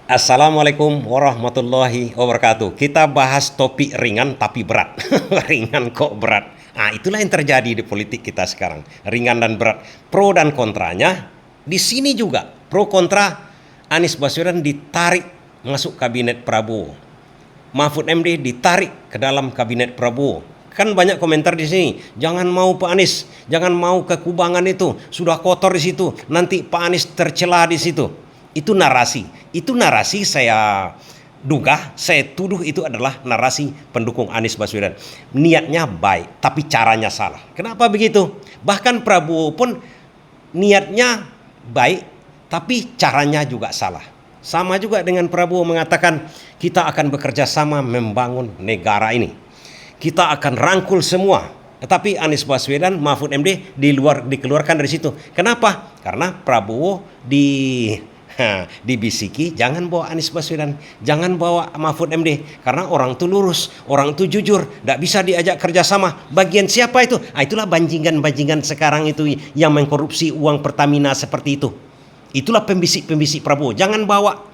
Assalamualaikum warahmatullahi wabarakatuh. Kita bahas topik ringan tapi berat. Ringan kok berat. Nah, itulah yang terjadi di politik kita sekarang. Ringan dan berat. Pro dan kontranya. Di sini juga pro kontra. Anies Baswedan ditarik masuk kabinet Prabowo. Mahfud MD ditarik ke dalam kabinet Prabowo. Kan banyak komentar di sini. Jangan mau Pak Anies, jangan mau ke Kubangan itu. Sudah kotor di situ. Nanti Pak Anies tercela di situ. Itu narasi saya duga, saya tuduh itu adalah narasi pendukung Anies Baswedan. Niatnya baik, tapi caranya salah. Kenapa begitu? Bahkan Prabowo pun niatnya baik, tapi caranya juga salah. Sama juga dengan Prabowo mengatakan kita akan bekerja sama membangun negara ini. Kita akan rangkul semua. Tetapi Anies Baswedan, Mahfud MD dikeluarkan dari situ. Kenapa? Karena Prabowo dibisiki jangan bawa Anies Baswedan, jangan bawa Mahfud MD karena orang itu lurus, orang itu jujur, tidak bisa diajak kerjasama. Bagian siapa itu? Itulah banjingan sekarang itu yang mengkorupsi uang Pertamina seperti itu. Itulah pembisik Prabowo. Jangan bawa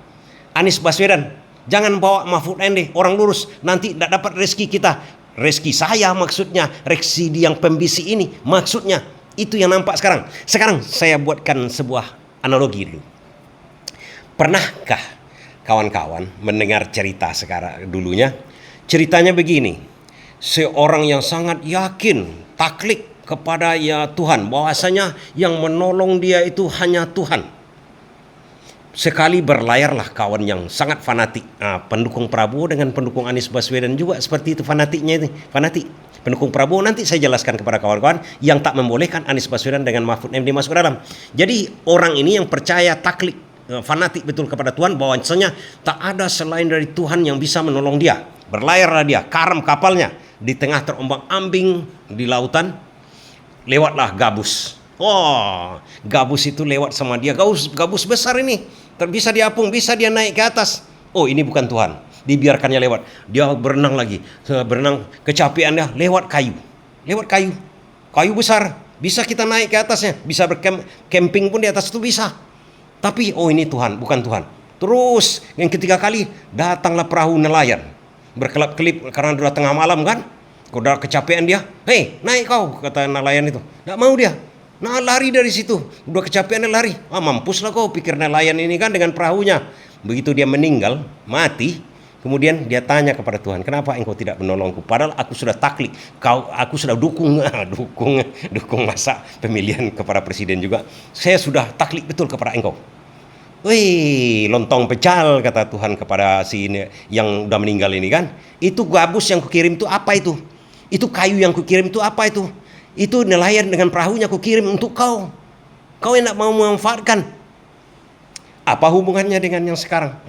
Anies Baswedan, jangan bawa Mahfud MD, orang lurus, nanti tidak dapat rezeki kita. Rezeki saya maksudnya, rezeki yang pembisik ini maksudnya. Itu yang nampak sekarang. Sekarang saya buatkan sebuah analogi dulu. Pernahkah kawan-kawan mendengar cerita sekarang dulunya? Ceritanya begini. Seorang yang sangat yakin, taklid kepada ya Tuhan, bahwasanya yang menolong dia itu hanya Tuhan. Sekali berlayarlah kawan yang sangat fanatik. Pendukung Prabowo dengan pendukung Anies Baswedan juga seperti itu fanatiknya itu. Fanatik. Pendukung Prabowo nanti saya jelaskan kepada kawan-kawan yang tak membolehkan Anies Baswedan dengan Mahfud MD masuk ke dalam. Jadi orang ini yang percaya taklid, fanatik betul kepada Tuhan, bahwasanya tak ada selain dari Tuhan yang bisa menolong dia. Berlayarlah dia, karam kapalnya di tengah terombang-ambing di lautan, lewatlah gabus. Gabus itu lewat sama dia, gabus besar ini, bisa diapung, bisa dia naik ke atas. Ini bukan Tuhan, dibiarkannya lewat. Dia berenang lagi, berenang kecapean dia, lewat kayu besar, bisa kita naik ke atasnya, bisa bercamping pun di atas itu bisa. Tapi ini Tuhan, bukan Tuhan. Terus yang ketiga kali datanglah perahu nelayan. Berkelap-kelip karena sudah tengah malam kan. Udah kecapean dia. Hei, naik kau, kata nelayan itu. Tidak mau dia. Nah, lari dari situ. Udah kecapean dia lari. Mampuslah kau, pikir nelayan ini kan dengan perahunya. Begitu dia meninggal, mati. Kemudian dia tanya kepada Tuhan, kenapa engkau tidak menolongku? Padahal aku sudah taklid, aku sudah dukung masa pemilihan kepada presiden juga. Saya sudah taklid betul kepada engkau. Wih, lontong pecal, kata Tuhan kepada si ini yang udah meninggal ini kan. Itu gabus yang kukirim itu apa itu? Itu kayu yang kukirim itu apa itu? Itu nelayan dengan perahunya kukirim untuk kau. Kau yang tak mau memanfaatkan. Apa hubungannya dengan yang sekarang?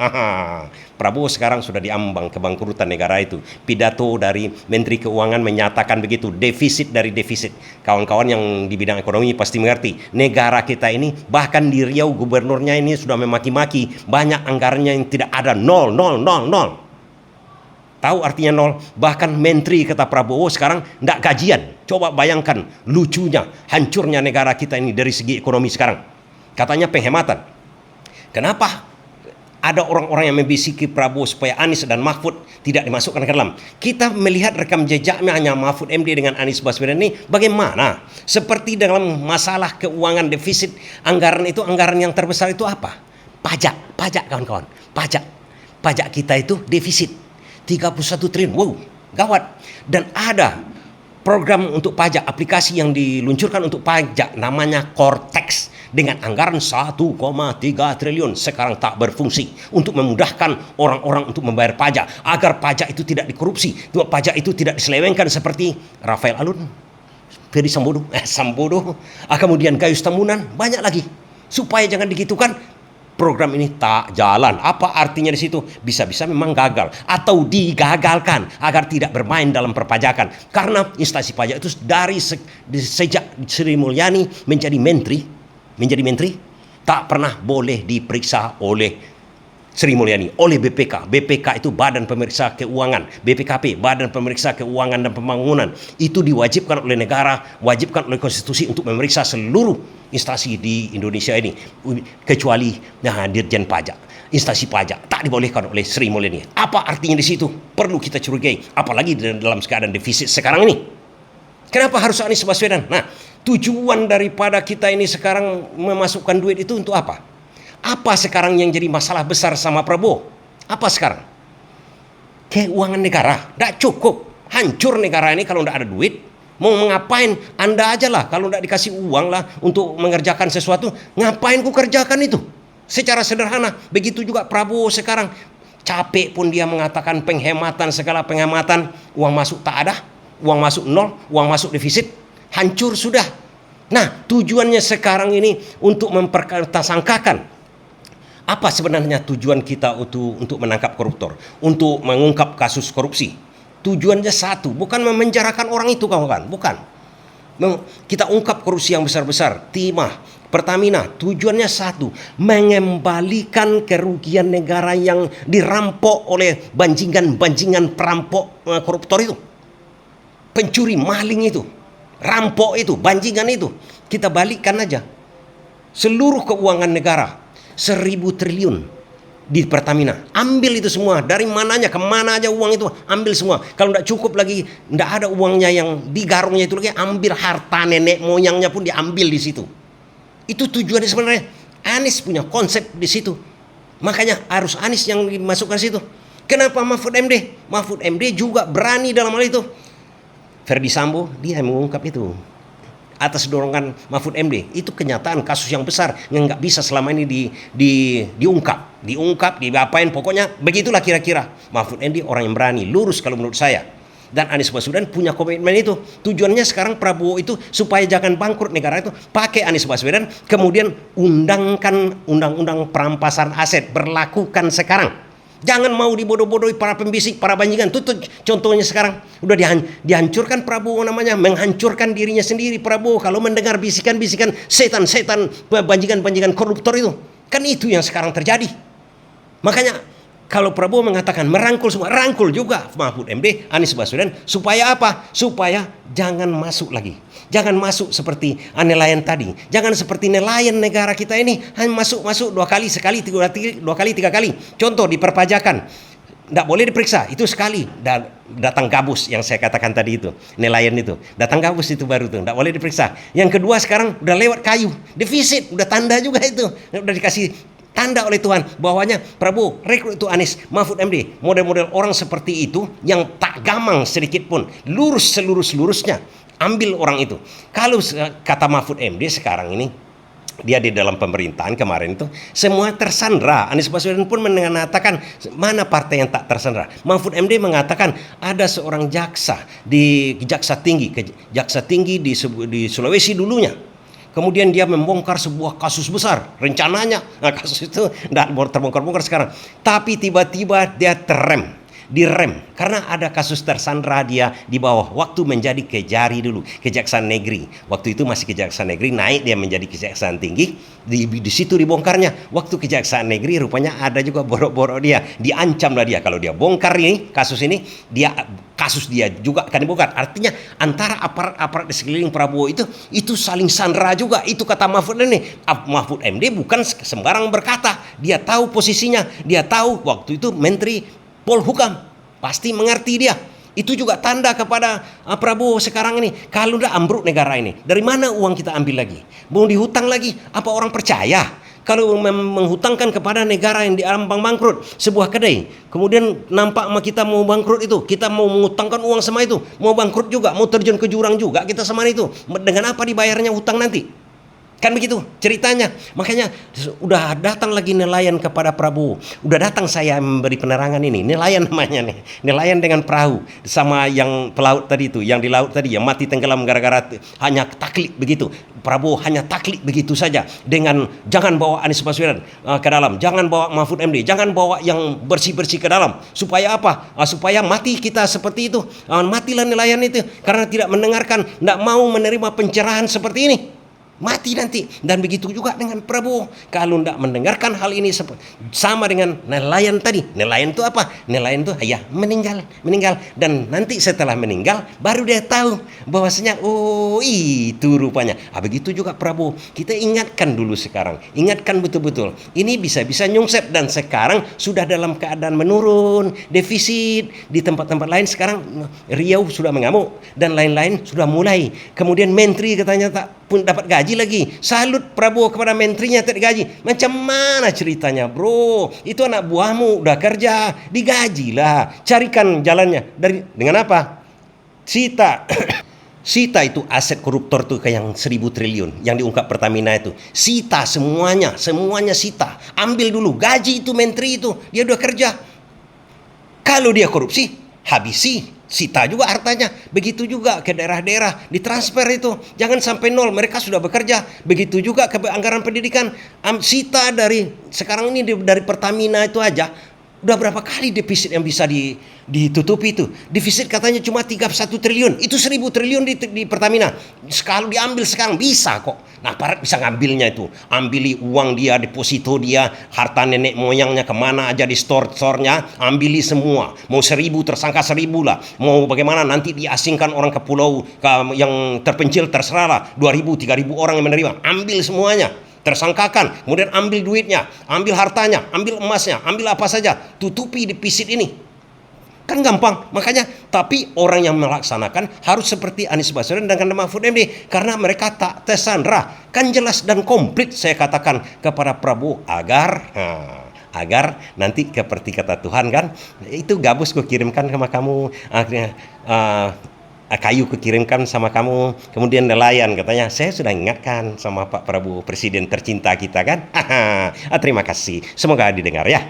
Prabowo sekarang sudah diambang kebangkrutan negara itu. Pidato dari Menteri Keuangan menyatakan begitu, defisit dari defisit. Kawan-kawan yang di bidang ekonomi pasti mengerti. Negara kita ini, bahkan di Riau gubernurnya ini sudah memaki-maki. Banyak anggarannya yang tidak ada, nol. Tahu artinya nol? Bahkan Menteri kata Prabowo sekarang tidak gajian. Coba bayangkan lucunya, hancurnya negara kita ini dari segi ekonomi sekarang. Katanya penghematan. Kenapa ada orang-orang yang membisiki Prabowo supaya Anies dan Mahfud tidak dimasukkan ke dalam? Kita melihat rekam jejaknya hanya Mahfud MD dengan Anies Baswedan ini bagaimana? Seperti dalam masalah keuangan defisit, anggaran yang terbesar itu apa? Pajak kawan-kawan. Pajak kita itu defisit 31 triliun. Wow, gawat. Dan ada program untuk pajak, aplikasi yang diluncurkan untuk pajak namanya Cortex dengan anggaran 1,3 triliun sekarang tak berfungsi untuk memudahkan orang-orang untuk membayar pajak agar pajak itu tidak dikorupsi, pajak itu tidak diselewengkan seperti Rafael Alun, Ferry Sambodo, kemudian Gayus Tambunan, banyak lagi. Supaya jangan digitukan, program ini tak jalan. Apa artinya di situ? Bisa-bisa memang gagal atau digagalkan agar tidak bermain dalam perpajakan. Karena instansi pajak itu sejak Sri Mulyani menjadi menteri tak pernah boleh diperiksa oleh Sri Mulyani, oleh BPK. BPK itu Badan Pemeriksa Keuangan. BPKP, Badan Pemeriksa Keuangan dan Pembangunan. Itu diwajibkan oleh negara, wajibkan oleh konstitusi untuk memeriksa seluruh instansi di Indonesia ini, kecuali Dirjen Pajak, instansi pajak. tak dibolehkan oleh Sri Mulyani. Apa artinya di situ? Perlu kita curigai, apalagi dalam keadaan defisit sekarang ini. Kenapa harus Anies Baswedan? Nah, tujuan daripada kita ini sekarang memasukkan duit itu untuk apa? Apa sekarang yang jadi masalah besar sama Prabowo? Apa sekarang? Keuangan negara. Tidak cukup. Hancur negara ini kalau tidak ada duit. Mau ngapain? Anda aja lah. Kalau tidak dikasih uang lah untuk mengerjakan sesuatu, ngapain ku kerjakan itu? Secara sederhana. Begitu juga Prabowo sekarang. Capek pun dia mengatakan penghematan, segala penghematan. Uang masuk tak ada. Uang masuk nol. Uang masuk defisit. Hancur sudah. Nah, tujuannya sekarang ini untuk mempertasangkakan. Apa sebenarnya tujuan kita untuk menangkap koruptor, untuk mengungkap kasus korupsi? Tujuannya satu, bukan memenjarakan orang itu, kawan-kawan, bukan. Kita ungkap korupsi yang besar-besar, Timah, Pertamina, tujuannya satu, mengembalikan kerugian negara yang dirampok oleh banjingan perampok koruptor itu. Pencuri, maling itu, rampok itu, banjingan itu, kita balikkan aja. Seluruh keuangan negara 1.000 triliun di Pertamina, ambil itu semua. Dari mananya, kemana aja uang itu, ambil semua. Kalau tidak cukup lagi, tidak ada uangnya yang di garungnya itu lagi, ambil harta nenek moyangnya pun diambil di situ. Itu tujuannya sebenarnya. Anies punya konsep di situ. Makanya harus Anies yang dimasukkan situ. Kenapa Mahfud MD? Mahfud MD juga berani dalam hal itu. Ferdi Sambo, dia yang mengungkap itu. Atas dorongan Mahfud MD, itu kenyataan kasus yang besar yang nggak bisa selama ini diungkap, diapain, pokoknya begitulah kira-kira. Mahfud MD orang yang berani, lurus kalau menurut saya. Dan Anies Baswedan punya komitmen itu. Tujuannya sekarang Prabowo itu supaya jangan bangkrut negara itu, pakai Anies Baswedan, kemudian undangkan undang-undang perampasan aset, berlakukan sekarang. Jangan mau dibodoh-bodohi para pembisik, para banjingan. Itu contohnya sekarang. Udah dihancurkan Prabowo namanya. Menghancurkan dirinya sendiri Prabowo. Kalau mendengar bisikan-bisikan setan-setan, banjingan-banjingan koruptor itu. Kan itu yang sekarang terjadi. Makanya kalau Prabowo mengatakan merangkul semua, rangkul juga Mahfud MD, Anies Baswedan. Supaya apa? Supaya jangan masuk lagi. Jangan masuk seperti nelayan tadi. Jangan seperti nelayan negara kita ini hanya masuk 2 kali, sekali, 2 kali, 3 kali. Contoh di perpajakan, tidak boleh diperiksa, itu sekali. Datang gabus yang saya katakan tadi itu, nelayan itu. Datang gabus itu baru tuh, tidak boleh diperiksa. Yang kedua sekarang udah lewat kayu, defisit, udah tanda juga itu. Udah dikasih tanda oleh Tuhan bahwanya Prabowo rekrut itu Anies, Mahfud MD, model-model orang seperti itu yang tak gamang sedikit pun, lurus seluruh-seluruhnya, ambil orang itu. Kalau kata Mahfud MD sekarang ini, dia di dalam pemerintahan kemarin itu semua tersandra. Anies Baswedan pun mengatakan mana partai yang tak tersandra. Mahfud MD mengatakan ada seorang jaksa tinggi di Sulawesi dulunya. Kemudian dia membongkar sebuah kasus besar. Rencananya kasus itu tidak terbongkar-bongkar sekarang. Tapi tiba-tiba dia direm. Karena ada kasus tersandra dia di bawah. Waktu menjadi Kejari dulu, Kejaksaan Negeri. Waktu itu masih Kejaksaan Negeri, naik dia menjadi Kejaksaan Tinggi. Di situ dibongkarnya. Waktu Kejaksaan Negeri rupanya ada juga borok-borok dia. Diancam lah dia. Kalau dia bongkar ini, kasus dia juga akan dibongkar. Artinya antara aparat di sekeliling Prabowo itu saling sandra juga. Itu kata Mahfud ini. Mahfud MD bukan sembarang berkata. Dia tahu posisinya. Dia tahu waktu itu Menteri Polhukam, pasti mengerti dia. Itu juga tanda kepada Prabowo sekarang ini. Kalau udah ambruk negara ini, dari mana uang kita ambil lagi? Mau dihutang lagi? Apa orang percaya? Kalau menghutangkan kepada negara yang di ambang bangkrut, sebuah kedai, kemudian nampak kita mau bangkrut itu, kita mau mengutangkan uang sama itu, mau bangkrut juga, mau terjun ke jurang juga kita sama itu. Dengan apa dibayarnya hutang nanti? Kan begitu ceritanya. Makanya udah datang lagi nelayan kepada Prabowo. Udah datang saya memberi penerangan ini. Nelayan namanya nih. Nelayan dengan perahu. Sama yang pelaut tadi itu. Yang di laut tadi. Yang mati tenggelam gara-gara hanya taklid begitu. Prabowo hanya taklid begitu saja. Dengan jangan bawa Anies Baswedan ke dalam. Jangan bawa Mahfud MD. Jangan bawa yang bersih-bersih ke dalam. Supaya apa? Supaya mati kita seperti itu. Matilah nelayan itu. Karena tidak mendengarkan. Tidak mau menerima pencerahan seperti ini. mati nanti. Dan begitu juga dengan Prabowo. Kalau tidak mendengarkan hal ini sama dengan nelayan tadi. Nelayan itu apa? Nelayan itu ya meninggal. Dan nanti setelah meninggal baru dia tahu bahwasanya oh itu rupanya. Begitu juga Prabowo. Kita ingatkan dulu sekarang. Ingatkan betul-betul. Ini bisa-bisa nyungsep dan sekarang sudah dalam keadaan menurun, defisit. Di tempat-tempat lain sekarang Riau sudah mengamuk dan lain-lain sudah mulai. Kemudian menteri katanya tak pun dapat gaji lagi. Salut Prabowo kepada menterinya tak digaji. Macam mana ceritanya, bro? Itu anak buahmu udah kerja, digajilah. Carikan jalannya. Dengan apa? Sita. Sita itu aset koruptor tuh kayak yang 1.000 triliun yang diungkap Pertamina itu. Sita semuanya sita. Ambil dulu gaji itu menteri itu. Dia udah kerja. Kalau dia korupsi, habisi. Sita juga hartanya. Begitu juga ke daerah-daerah ditransfer itu. Jangan sampai nol, mereka sudah bekerja. Begitu juga ke anggaran pendidikan. Sita dari sekarang ini dari Pertamina itu aja. Udah berapa kali defisit yang bisa ditutupi itu. Defisit katanya cuma 31 triliun. Itu 1.000 triliun di Pertamina. Kalau diambil sekarang bisa kok. Nah, Aparat bisa ngambilnya itu. Ambili uang dia, deposito dia, harta nenek moyangnya kemana aja di store-nya, ambili semua. Mau 1.000 tersangka 1.000 lah. Mau bagaimana nanti diasingkan orang ke pulau yang terpencil terserah lah. 2.000, 3.000 orang yang menerima. Ambil semuanya. Tersangkakan, kemudian ambil duitnya, ambil hartanya, ambil emasnya, ambil apa saja, tutupi defisit ini. Kan gampang, makanya tapi orang yang melaksanakan harus seperti Anies Baswedan dan Mahfud MD karena mereka tak tersandra. Kan jelas dan komplit saya katakan kepada Prabowo agar nanti seperti kata Tuhan kan, itu gabus ku kirimkan sama kamu, akhirnya kayu kukirimkan sama kamu, kemudian nelayan katanya. Saya sudah ingatkan sama Pak Prabowo, presiden tercinta kita kan. Terima kasih, semoga didengar ya.